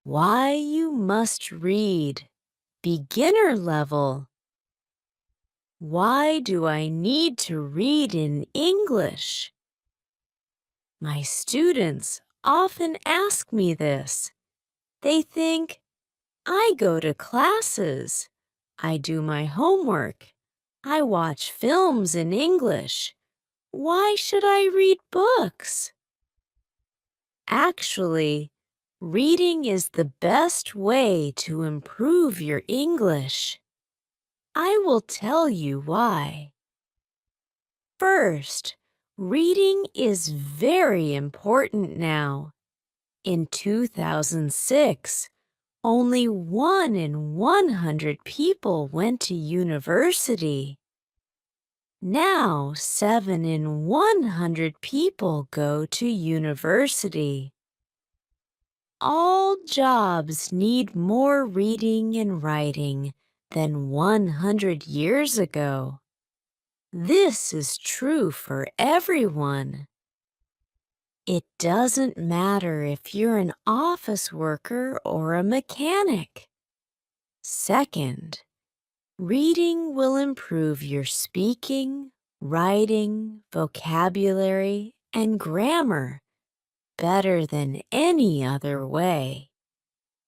Why you must read. Beginner level. Why do I need to read in English? My students often ask me this. They think, I go to classes. I do my homework. I watch films in English. Why should I read books? Actually, reading is the best way to improve your English. I will tell you why. First, reading is very important now. In 2006, only 1 in 100 people went to university. Now, 7 in 100 people go to university. All jobs need more reading and writing than 100 years ago. This is true for everyone. It doesn't matter if you're an office worker or a mechanic. Second, reading will improve your speaking, writing, vocabulary, and grammar better than any other way.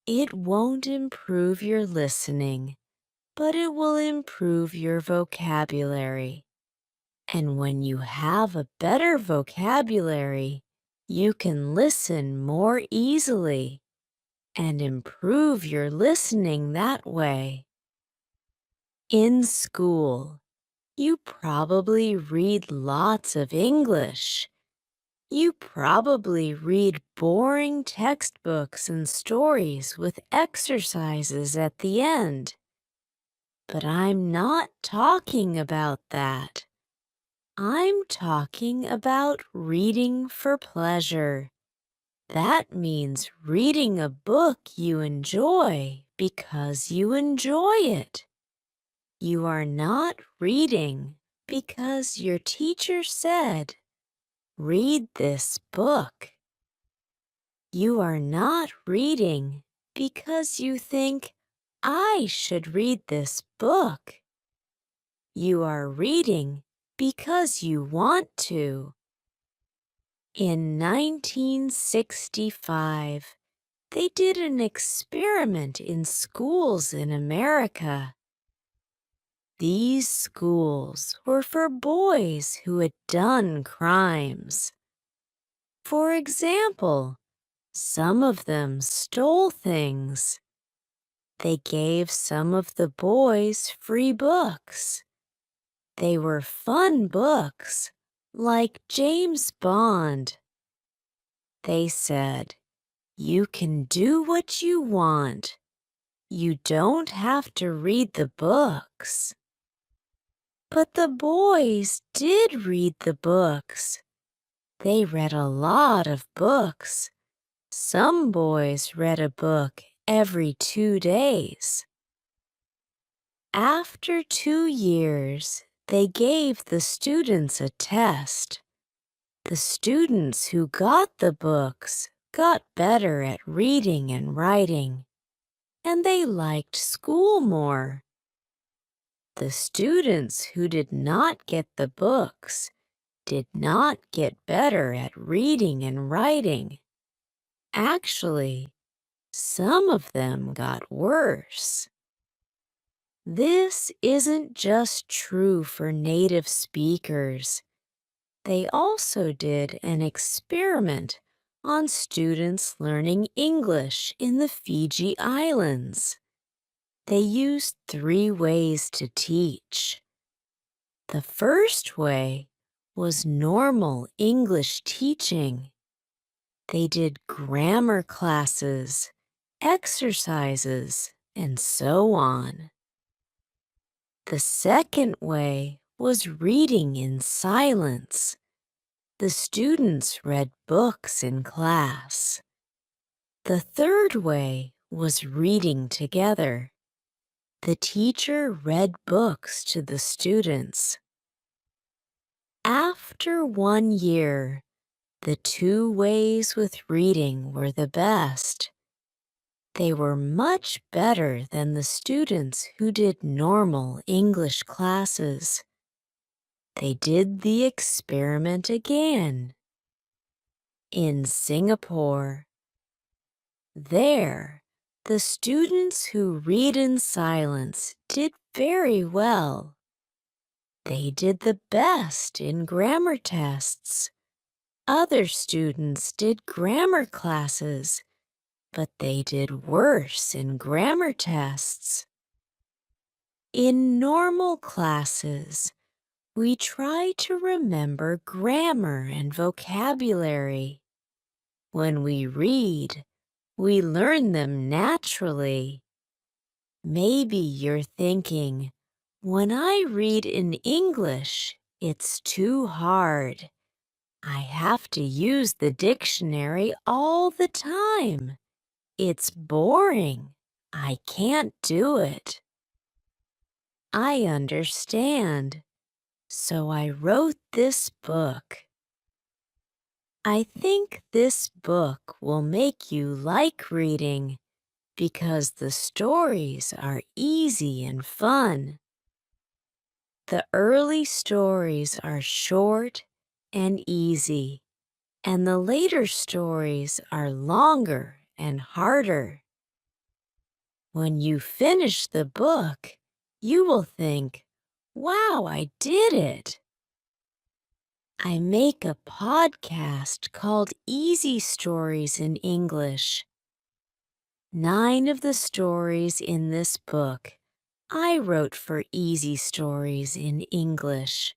It won't improve your listening, but it will improve your vocabulary. And when you have a better vocabulary, you can listen more easily and improve your listening that way. In school, you probably read lots of English. You probably read boring textbooks and stories with exercises at the end. But I'm not talking about that. I'm talking about reading for pleasure. That means reading a book you enjoy because you enjoy it. You are not reading because your teacher said, read this book. You are not reading because you think, I should read this book. You are reading because you want to. In 1965, they did an experiment in schools in America. These schools were for boys who had done crimes. For example, some of them stole things. They gave some of the boys free books. They were fun books, like James Bond. They said, you can do what you want. You don't have to read the books. But the boys did read the books. They read a lot of books. Some boys read a book every 2 days. After 2 years, they gave the students a test. The students who got the books got better at reading and writing, and they liked school more. The students who did not get the books did not get better at reading and writing. Actually, some of them got worse. This isn't just true for native speakers. They also did an experiment on students learning English in the Fiji Islands. They used 3 ways to teach. The first way was normal English teaching. They did grammar classes, exercises, and so on. The second way was reading in silence. The students read books in class. The third way was reading together. The teacher read books to the students. After 1 year, the 2 ways with reading were the best. They were much better than the students who did normal English classes. They did the experiment again. In Singapore. There, the students who read in silence did very well. They did the best in grammar tests. Other students did grammar classes, but they did worse in grammar tests. In normal classes, we try to remember grammar and vocabulary. When we read, we learn them naturally. Maybe you're thinking, when I read in English, it's too hard. I have to use the dictionary all the time. It's boring. I can't do it. I understand. So I wrote this book. I think this book will make you like reading because the stories are easy and fun. The early stories are short and easy, and the later stories are longer and harder. When you finish the book, you will think, "Wow, I did it!" I make a podcast called Easy Stories in English. 9 of the stories in this book I wrote for Easy Stories in English.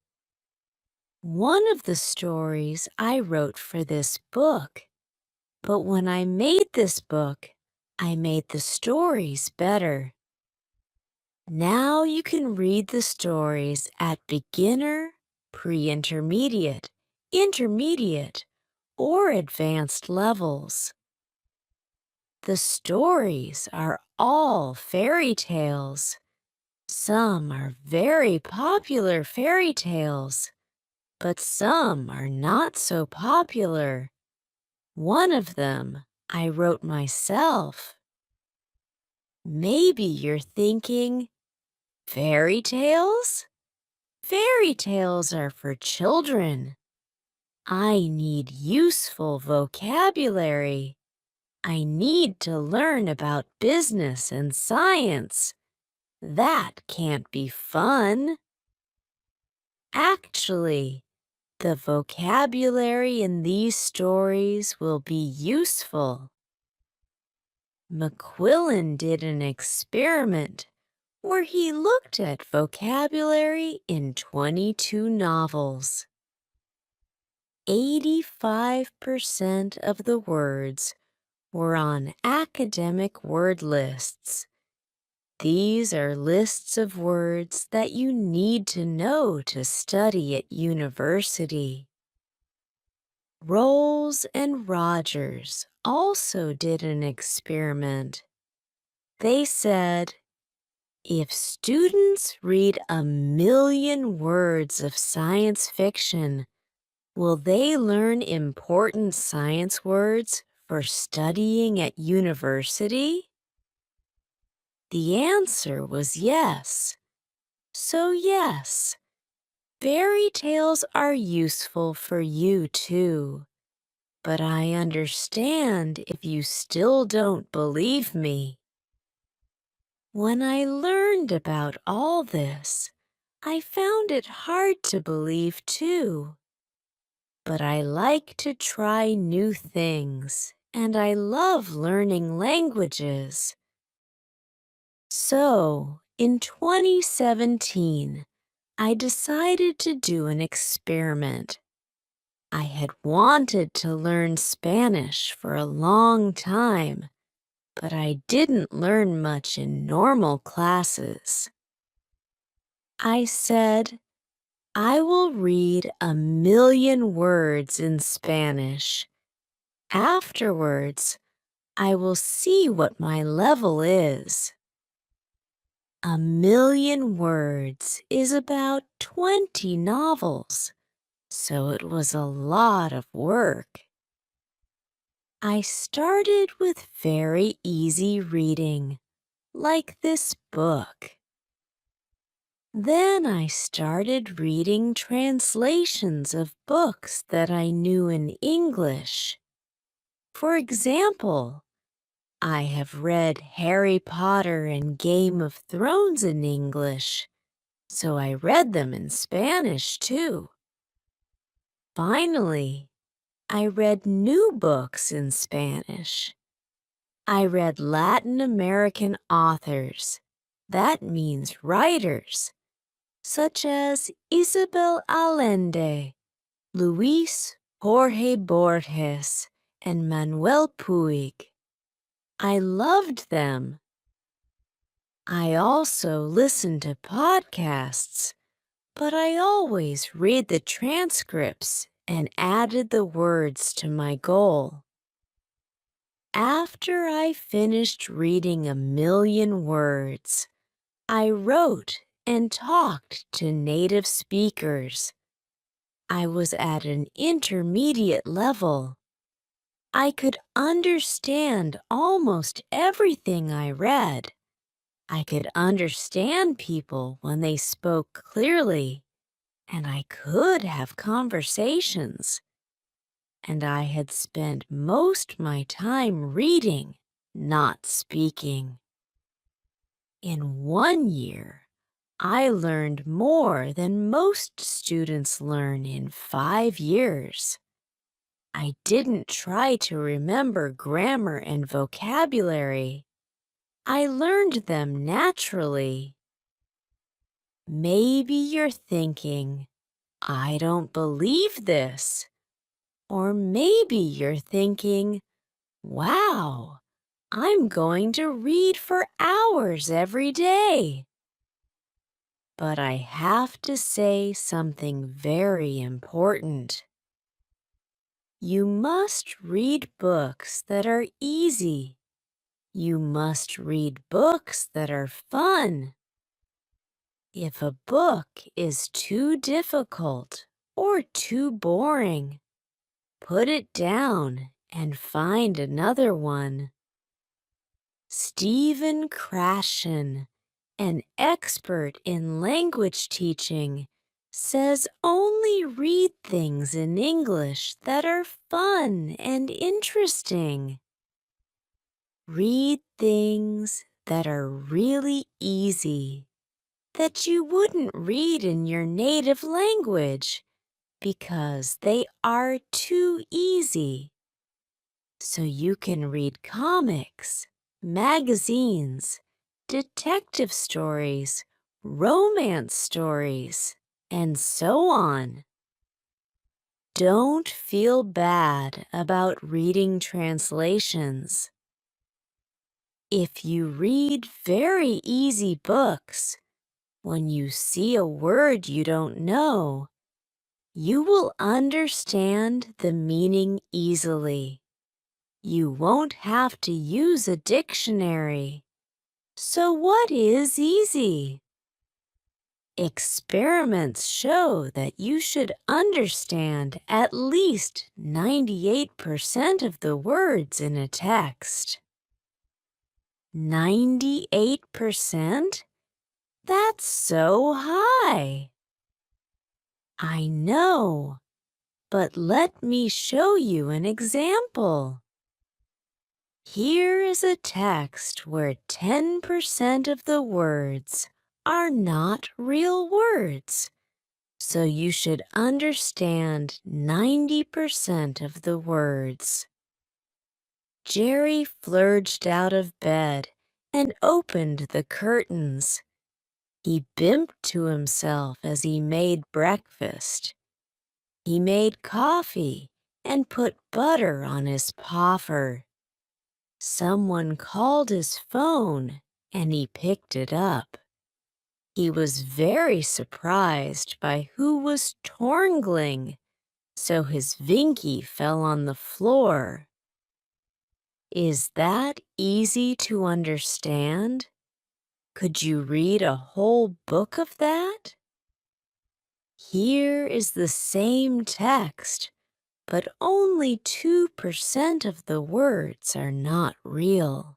One of the stories I wrote for this book, but when I made this book, I made the stories better. Now you can read the stories at beginner, pre-intermediate, intermediate, or advanced levels. The stories are all fairy tales. Some are very popular fairy tales, but some are not so popular. One of them I wrote myself. Maybe you're thinking, fairy tales? Fairy tales are for children. I need useful vocabulary. I need to learn about business and science. That can't be fun. Actually, the vocabulary in these stories will be useful. McQuillan did an experiment where he looked at vocabulary in 22 novels. 85% of the words were on academic word lists. These are lists of words that you need to know to study at university. Rolls and Rogers also did an experiment. They said, if students read 1,000,000 words of science fiction, will they learn important science words for studying at university? The answer was yes. So yes, fairy tales are useful for you too. But I understand if you still don't believe me. When I learned about all this, I found it hard to believe too. But I like to try new things, and I love learning languages. So, in 2017, I decided to do an experiment. I had wanted to learn Spanish for a long time, but I didn't learn much in normal classes. I said, I will read 1,000,000 words in Spanish. Afterwards, I will see what my level is. 1,000,000 words is about 20 novels, so it was a lot of work. I started with very easy reading, like this book. Then I started reading translations of books that I knew in English. For example, I have read Harry Potter and Game of Thrones in English, so I read them in Spanish too. Finally, I read new books in Spanish. I read Latin American authors, that means writers, such as Isabel Allende, Luis Jorge Borges, and Manuel Puig. I loved them. I also listen to podcasts, but I always read the transcripts and added the words to my goal. After I finished reading 1,000,000 words, I wrote and talked to native speakers. I was at an intermediate level. I could understand almost everything I read. I could understand people when they spoke clearly, and I could have conversations. And I had spent most my time reading, not speaking. In 1 year, I learned more than most students learn in 5 years. I didn't try to remember grammar and vocabulary. I learned them naturally. Maybe you're thinking, I don't believe this. Or maybe you're thinking, wow, I'm going to read for hours every day. But I have to say something very important. You must read books that are easy. You must read books that are fun. If a book is too difficult or too boring, put it down and find another one. Stephen Krashen, an expert in language teaching, says only read things in English that are fun and interesting. Read things that are really easy, that you wouldn't read in your native language because they are too easy. So you can read comics, magazines, detective stories, romance stories, and so on. Don't feel bad about reading translations. If you read very easy books, when you see a word you don't know, you will understand the meaning easily. You won't have to use a dictionary. So what is easy? Experiments show that you should understand at least 98% of the words in a text. 98%? That's so high. I know, but let me show you an example. Here is a text where 10% of the words are not real words, so you should understand 90% of the words. Jerry flurged out of bed and opened the curtains. He bimped to himself as he made breakfast. He made coffee and put butter on his poffer. Someone called his phone, and he picked it up. He was very surprised by who was torngling, so his Vinky fell on the floor. Is that easy to understand? Could you read a whole book of that? Here is the same text, but only 2% of the words are not real.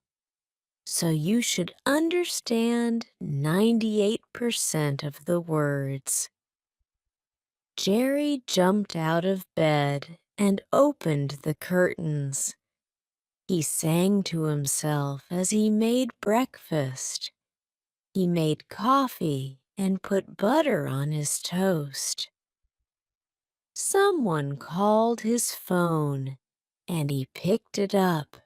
So you should understand 98% of the words. Jerry jumped out of bed and opened the curtains. He sang to himself as he made breakfast. He made coffee and put butter on his toast. Someone called his phone, and he picked it up.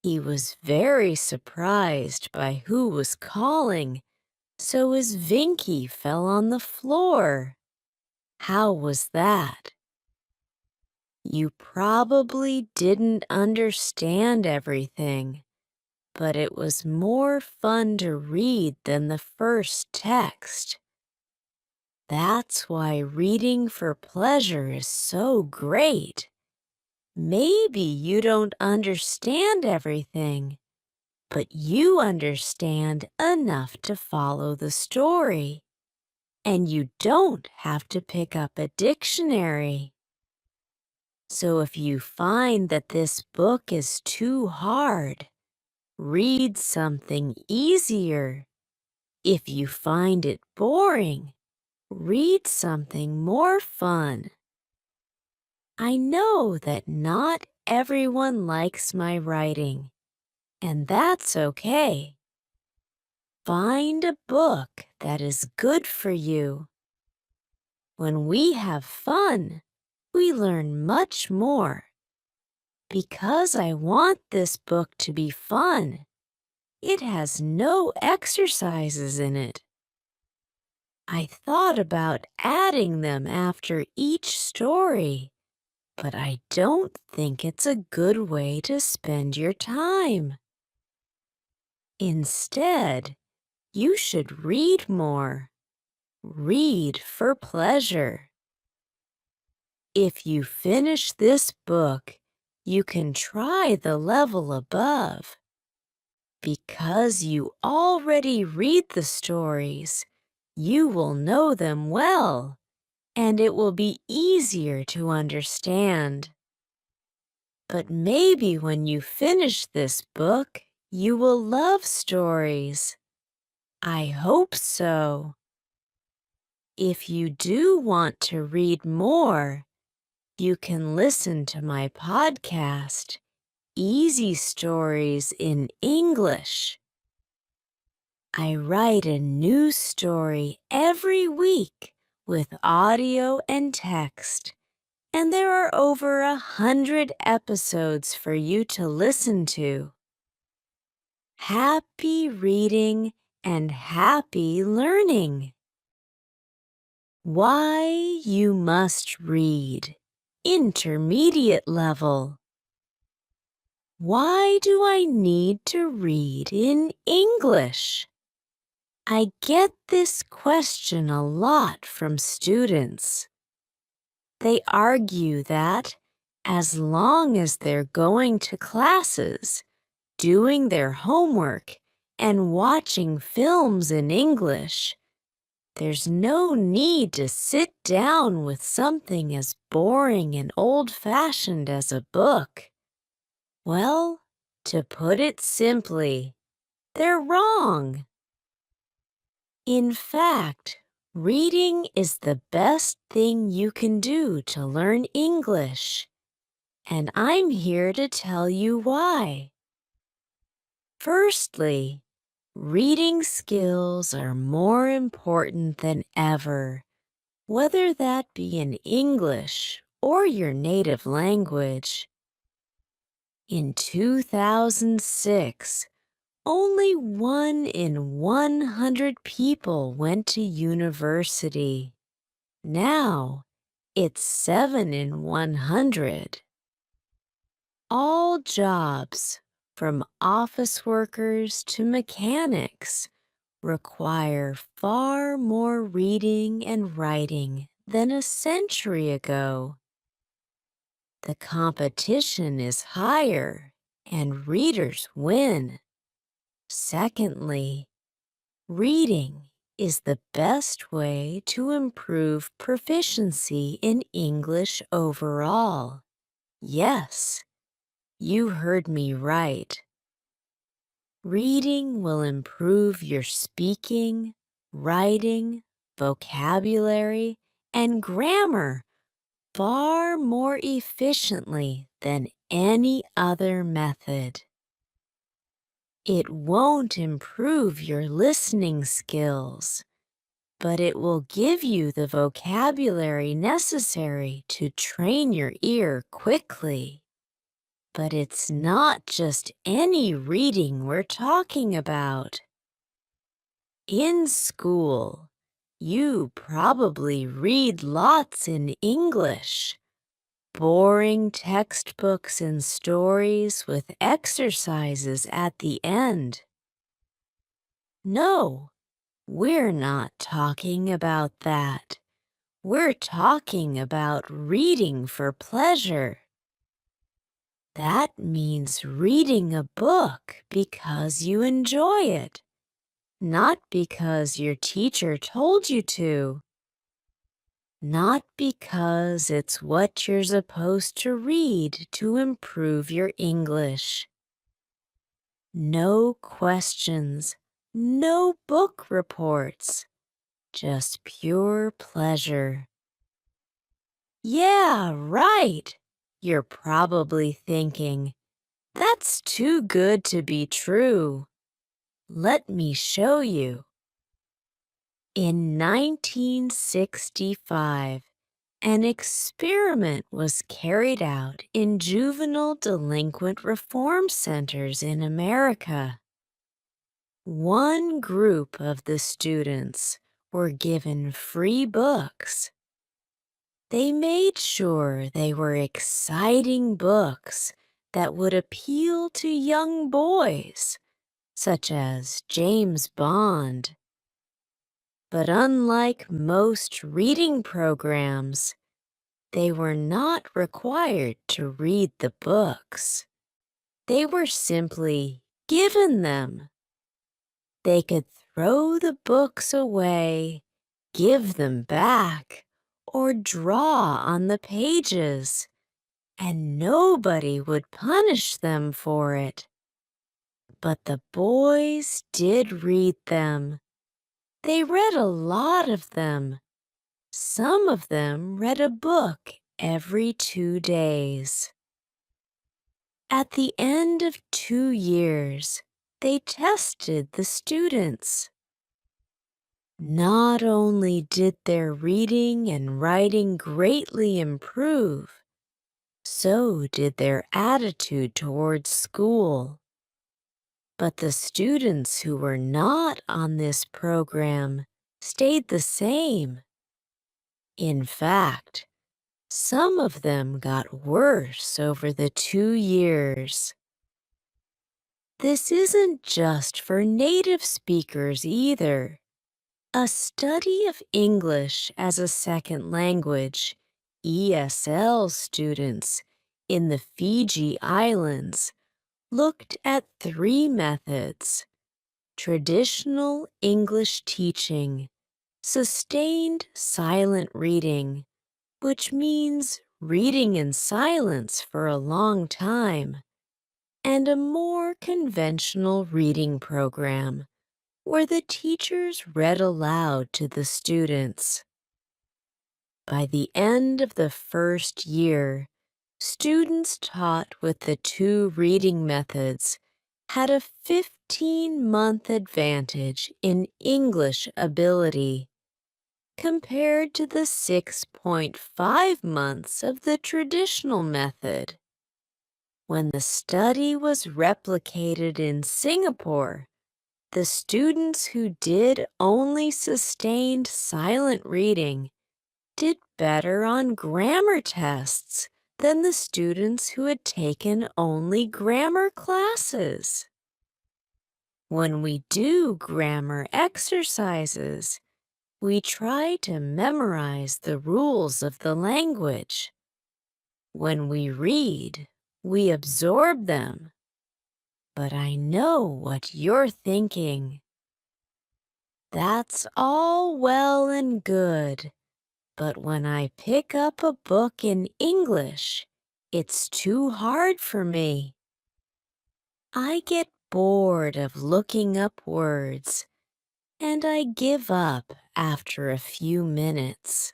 He was very surprised by who was calling, so his Vinky fell on the floor. How was that? You probably didn't understand everything, but it was more fun to read than the first text. That's why reading for pleasure is so great. Maybe you don't understand everything, but you understand enough to follow the story, and you don't have to pick up a dictionary. So if you find that this book is too hard, read something easier. If you find it boring, read something more fun. I know that not everyone likes my writing, and that's okay. Find a book that is good for you. When we have fun, we learn much more. Because I want this book to be fun, it has no exercises in it. I thought about adding them after each story, but I don't think it's a good way to spend your time. Instead, you should read more. Read for pleasure. If you finish this book, you can try the level above. Because you already read the stories, you will know them well, and it will be easier to understand. But maybe when you finish this book, you will love stories. I hope so. If you do want to read more, you can listen to my podcast, Easy Stories in English. I write a new story every week with audio and text, and there are over 100 episodes for you to listen to. Happy reading and happy learning. Why you must read. Intermediate level. Why do I need to read in English? I get this question a lot from students. They argue that as long as they're going to classes, doing their homework, and watching films in English, there's no need to sit down with something as boring and old-fashioned as a book. Well, to put it simply, they're wrong. In fact, reading is the best thing you can do to learn English, and I'm here to tell you why. Firstly, reading skills are more important than ever, whether that be in English or your native language. In 2006, only 1 in 100 people went to university. Now, it's 7 in 100. All jobs, from office workers to mechanics, require far more reading and writing than a century ago. The competition is higher, and readers win. Secondly, reading is the best way to improve proficiency in English overall. Yes, you heard me right. Reading will improve your speaking, writing, vocabulary, and grammar far more efficiently than any other method. It won't improve your listening skills, but it will give you the vocabulary necessary to train your ear quickly. But it's not just any reading we're talking about. In school, you probably read lots in English, boring textbooks and stories with exercises at the end. No, we're not talking about that. We're talking about reading for pleasure. That means reading a book because you enjoy it, not because your teacher told you to. Not because it's what you're supposed to read to improve your English. No questions, no book reports, just pure pleasure. Yeah, right. You're probably thinking, that's too good to be true. Let me show you. In 1965, an experiment was carried out in juvenile delinquent reform centers in America. One group of the students were given free books. They made sure they were exciting books that would appeal to young boys, such as James Bond. But unlike most reading programs, they were not required to read the books. They were simply given them. They could throw the books away, give them back, or draw on the pages, and nobody would punish them for it. But the boys did read them. They read a lot of them. Some of them read a book every 2 days. At the end of 2 years, they tested the students. Not only did their reading and writing greatly improve, so did their attitude towards school. But the students who were not on this program stayed the same. In fact, some of them got worse over the 2 years. This isn't just for native speakers either. A study of English as a second language, ESL students in the Fiji Islands looked at 3 methods: traditional English teaching, sustained silent reading, which means reading in silence for a long time, and a more conventional reading program, where the teachers read aloud to the students. By the end of the first year, students taught with the 2 reading methods had a 15-month advantage in English ability compared to the 6.5 months of the traditional method. When the study was replicated in Singapore, the students who did only sustained silent reading did better on grammar tests than the students who had taken only grammar classes. When we do grammar exercises, we try to memorize the rules of the language. When we read, we absorb them. But I know what you're thinking. That's all well and good, but when I pick up a book in English, it's too hard for me. I get bored of looking up words, and I give up after a few minutes.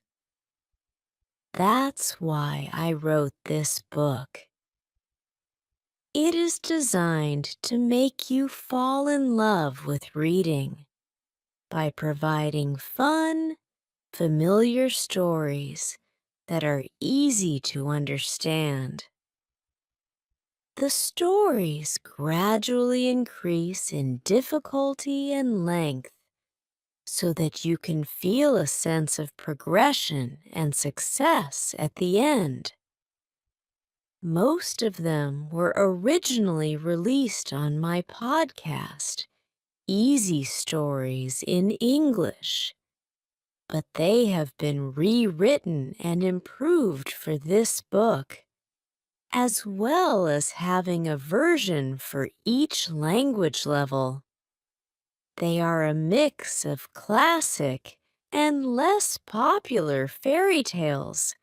That's why I wrote this book. It is designed to make you fall in love with reading by providing fun, familiar stories that are easy to understand. The stories gradually increase in difficulty and length so that you can feel a sense of progression and success at the end. Most of them were originally released on my podcast, Easy Stories in English, but they have been rewritten and improved for this book, as well as having a version for each language level. They are a mix of classic and less popular fairy tales,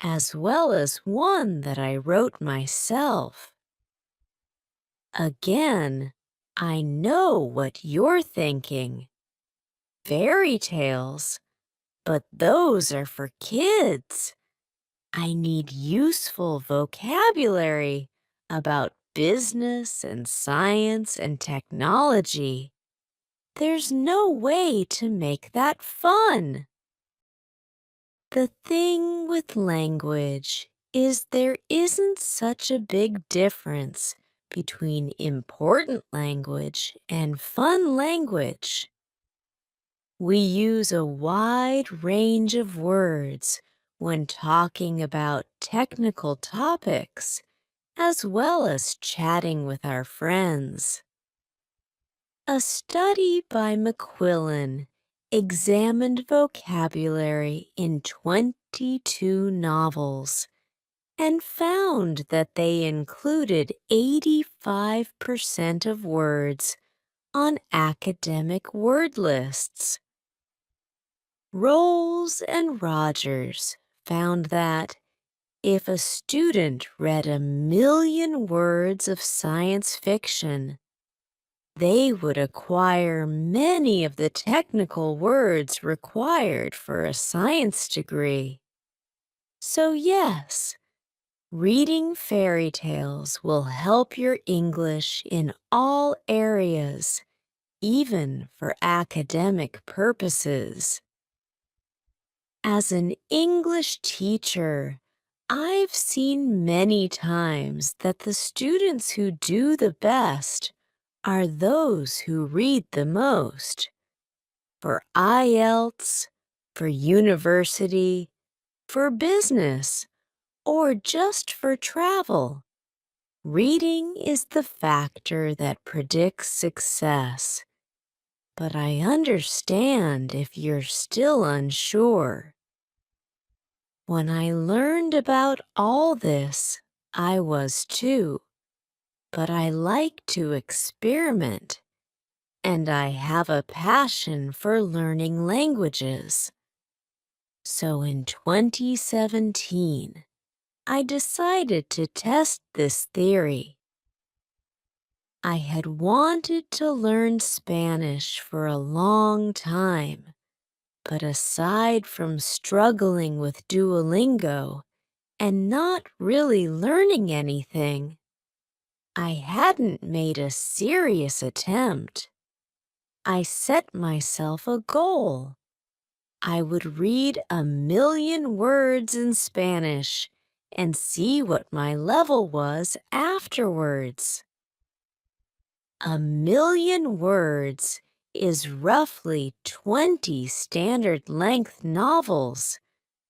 as well as one that I wrote myself. Again, I know what you're thinking. Fairy tales? But those are for kids. I need useful vocabulary about business and science and technology. There's no way to make that fun. The thing with language is there isn't such a big difference between important language and fun language. We use a wide range of words when talking about technical topics, as well as chatting with our friends. A study by McQuillan examined vocabulary in 22 novels and found that they included 85% of words on academic word lists. Rolls and Rogers found that if a student read 1,000,000 words of science fiction, they would acquire many of the technical words required for a science degree. So yes, reading fairy tales will help your English in all areas, even for academic purposes. As an English teacher, I've seen many times that the students who do the best are those who read the most. For IELTS, for university, for business, or just for travel, reading is the factor that predicts success. But I understand if you're still unsure. When I learned about all this, I was too, but I like to experiment, and I have a passion for learning languages. So in 2017, I decided to test this theory. I had wanted to learn Spanish for a long time, but aside from struggling with Duolingo and not really learning anything, I hadn't made a serious attempt. I set myself a goal. I would read 1,000,000 words in Spanish and see what my level was afterwards. 1,000,000 words is roughly 20 standard length novels,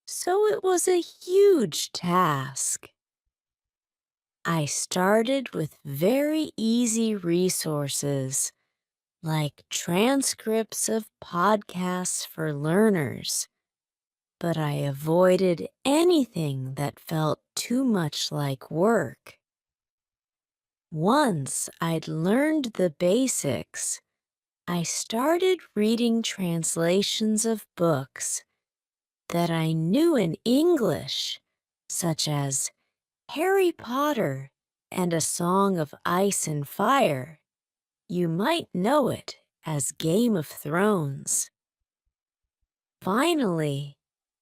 so it was a huge task. I started with very easy resources like transcripts of podcasts for learners, but I avoided anything that felt too much like work. Once I'd learned the basics, I started reading translations of books that I knew in English, such as Harry Potter and a Song of Ice and Fire. You might know it as Game of Thrones. Finally,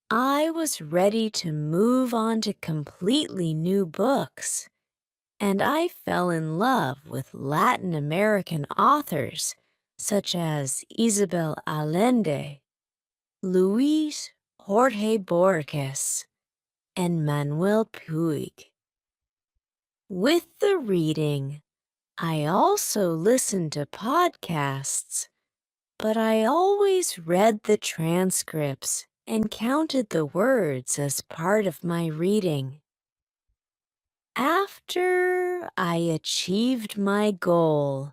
I was ready to move on to completely new books, and I fell in love with Latin American authors such as Isabel Allende, Luis Jorge Borges, and Manuel Puig. With the reading, I also listened to podcasts, but I always read the transcripts and counted the words as part of my reading. After I achieved my goal,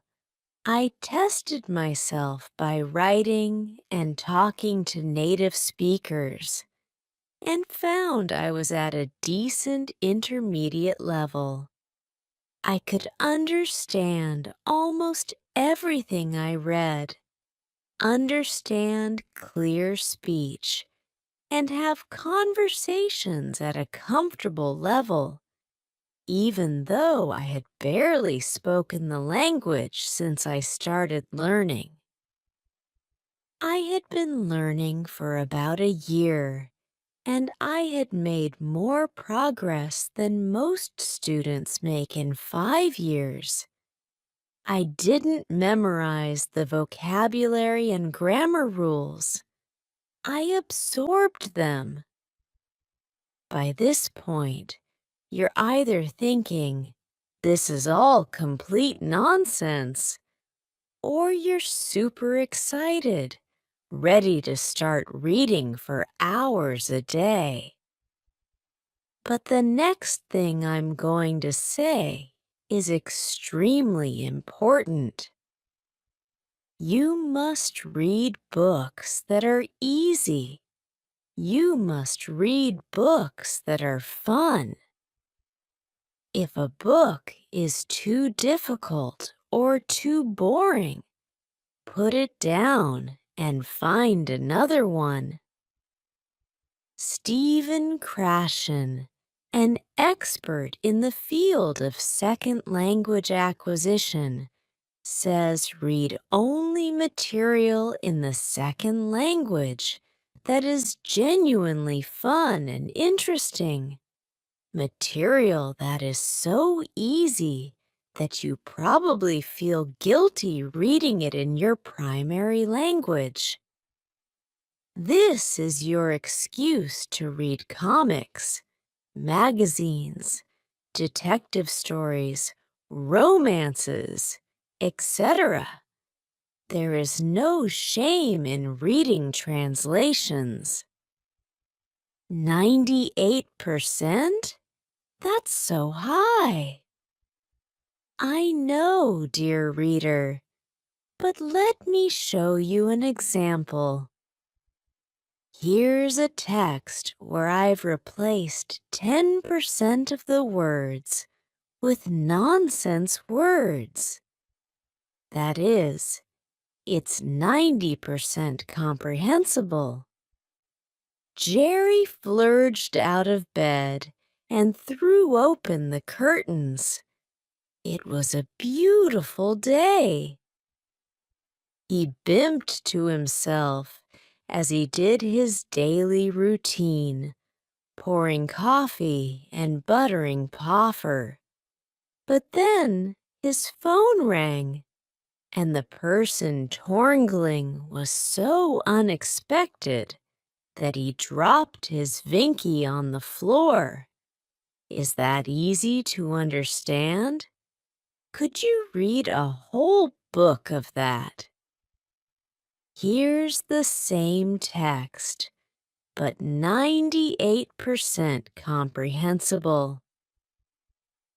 I tested myself by writing and talking to native speakers and found I was at a decent intermediate level. I could understand almost everything I read, understand clear speech, and have conversations at a comfortable level, even though I had barely spoken the language since I started learning. I had been learning for about a year, and I had made more progress than most students make in 5 years. I didn't memorize the vocabulary and grammar rules. I absorbed them. By this point, you're either thinking, this is all complete nonsense, or you're super excited, ready to start reading for hours a day. But the next thing I'm going to say is extremely important. You must read books that are easy. You must read books that are fun. If a book is too difficult or too boring, put it down and find another one. Stephen Krashen, an expert in the field of second language acquisition, says read only material in the second language that is genuinely fun and interesting. Material that is so easy that you probably feel guilty reading it in your primary language. This is your excuse to read comics, magazines, detective stories, romances, etc. There is no shame in reading translations. 98%? That's so high. I know, dear reader, but let me show you an example. Here's a text where I've replaced 10% of the words with nonsense words. That is, it's 90% comprehensible. Jerry flurged out of bed and threw open the curtains. It was a beautiful day. He bimped to himself as he did his daily routine, pouring coffee and buttering Poffer. But then his phone rang, and the person torngling was so unexpected that he dropped his Vinky on the floor. Is that easy to understand? Could you read a whole book of that? Here's the same text, but 98% comprehensible.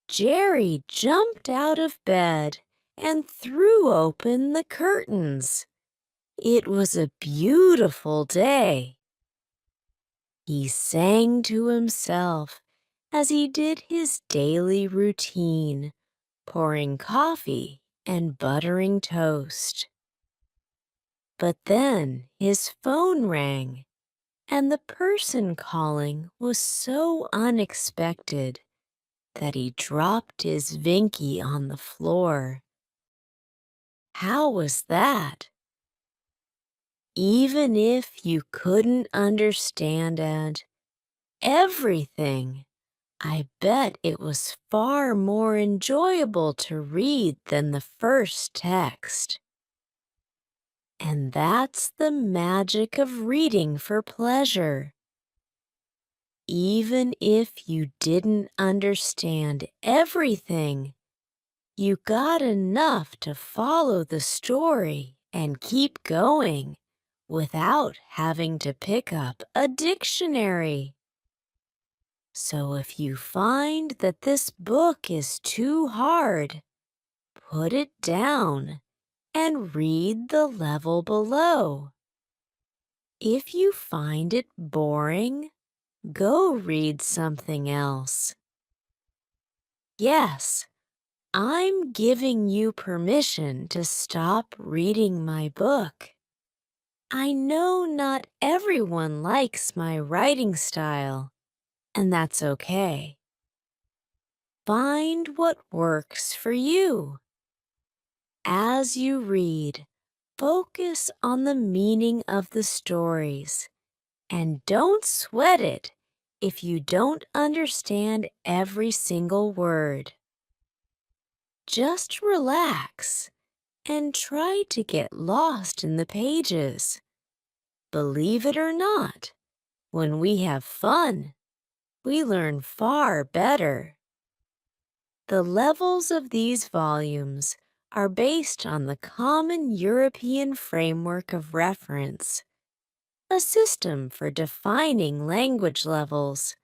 Jerry jumped out of bed and threw open the curtains. It was a beautiful day. He sang to himself as he did his daily routine, pouring coffee and buttering toast. But then his phone rang, and the person calling was so unexpected that he dropped his Vinky on the floor. How was that? Even if you couldn't understand everything, I bet it was far more enjoyable to read than the first text. And that's the magic of reading for pleasure. Even if you didn't understand everything, you got enough to follow the story and keep going without having to pick up a dictionary. So if you find that this book is too hard, put it down and read the level below. If you find it boring, go read something else. Yes, I'm giving you permission to stop reading my book. I know not everyone likes my writing style, and that's okay. Find what works for you. As you read, focus on the meaning of the stories, and don't sweat it if you don't understand every single word. Just relax and try to get lost in the pages. Believe it or not, when we have fun, we learn far better. The levels of these volumes are based on the Common European Framework of Reference, a system for defining language levels.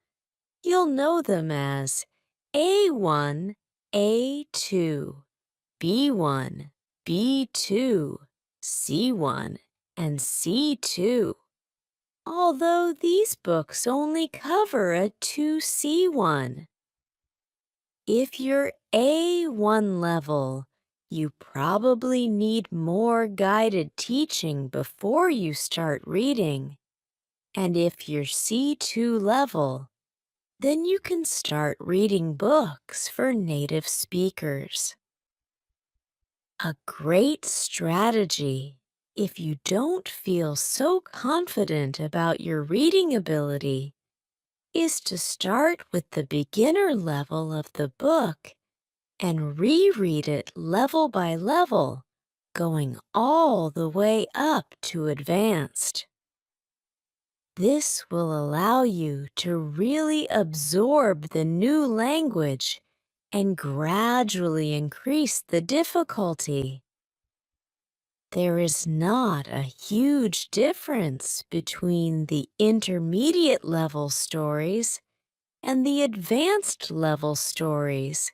You'll know them as A1, A2, B1, B2, C1, and C2. Although these books only cover a 2C1. If you're A1 level, you probably need more guided teaching before you start reading. And if you're C2 level, then you can start reading books for native speakers. A great strategy if you don't feel so confident about your reading ability is to start with the beginner level of the book and reread it level by level, going all the way up to advanced. This will allow you to really absorb the new language and gradually increase the difficulty. There is not a huge difference between the intermediate level stories and the advanced level stories.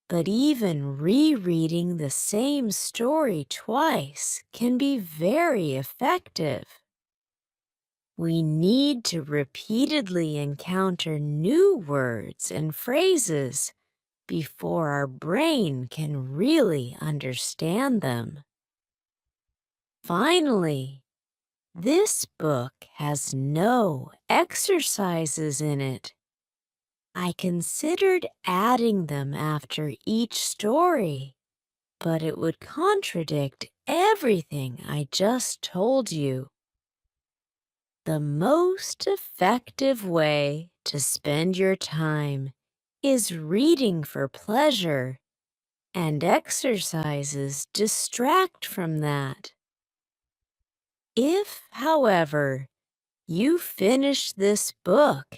But even rereading the same story twice can be very effective. We need to repeatedly encounter new words and phrases before our brain can really understand them. Finally, this book has no exercises in it. I considered adding them after each story, but it would contradict everything I just told you. The most effective way to spend your time is reading for pleasure, and exercises distract from that. If, however, you finish this book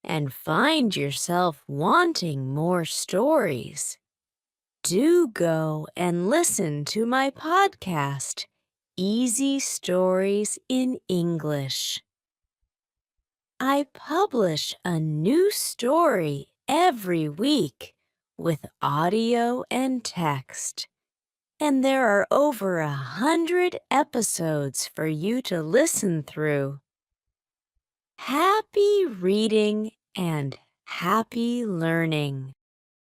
and find yourself wanting more stories, do go and listen to my podcast, Easy Stories in English. I publish a new story every week with audio and text, and there are over 100 episodes for you to listen through. Happy reading and happy learning.